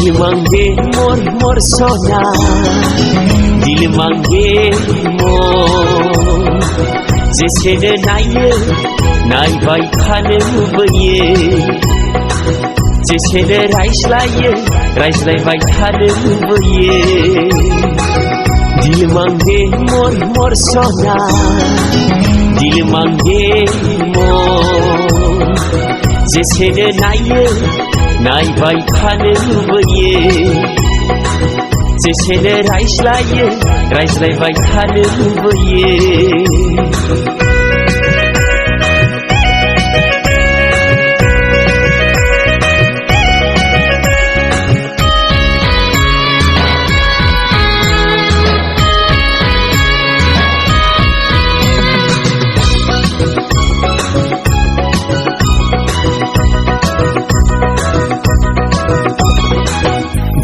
दिल मांगे मोर सोना दिल मांगे मोर जेसेनो नायो नायबाय थानो लुबैयो जेसेनो रायज्लायो रायज्लायबाय थानो लुबैयो दिल मांगे मोर सोना दिल मांगे मोर जेसेनो नायो नायबाय थानो लुबैयो जेसेनो रायज्लायो रायज्लायबाय थानो लुबैयो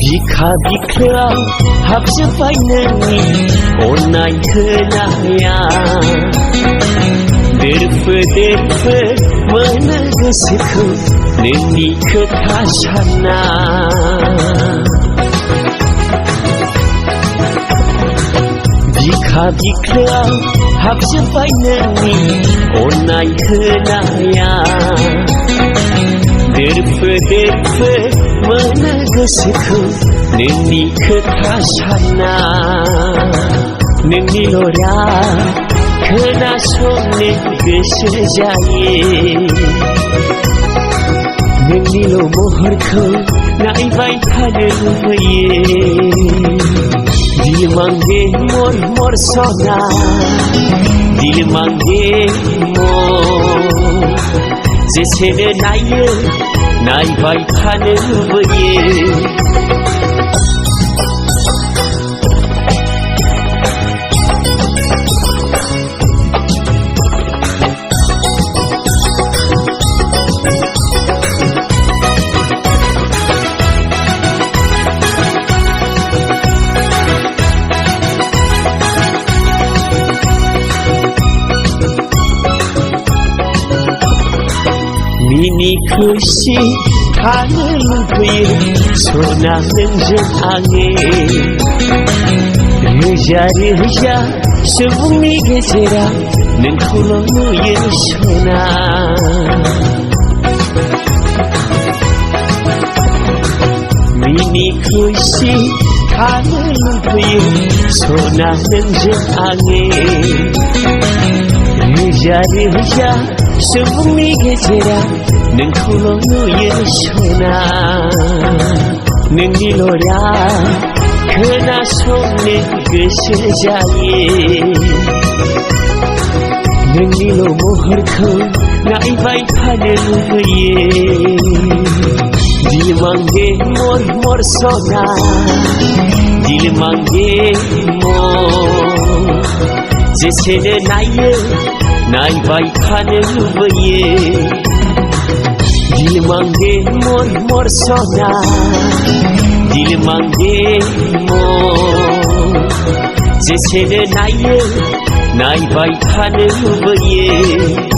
बिखा बिखायाव हाबजोबबाय नोंनि अननाय होनाया देरफो देरफो मोनो गोसोखौ नोंनि खोथा सानना बिखा बिखायाव हाबजोबबाय नोंनि अननाय होनाया देरफो देरफो मोनो गोसोखौ नोंनि खोथा सानना नोंनिल' राव खोनासंनो गोसो जायो नोंनिल' महरखौ नायबाय थानो लुबैयो दिल मांगे मोर सोना दिल मांगे मोर जेसेनो नायो नायबाय थानो लुबैयो मिनि खुसि थानो लुबैयो सना नोंजों आङो रोजा रोजा सुबुंनि गेजेराव नोंखौल' नुयो सना मिनि खुसि थानो लुबैयो सना नोंजों आङो रोजा रोजा सुबुंनि गेजेराव नोंखौल' नुयो सना नोंनिल' राव खोनासंनो गोसो जायो नोंनिल' महरखौ नायबाय थानो लुबैयो दिल मांगे मोर सोना दिल मांगे मोर जेसेनो नायो नायबाय थानो लुबैयो दिल मांगे मोर सोना दिल मांगे मोर जेसेनो नायो नायबाय थानो लुबैयो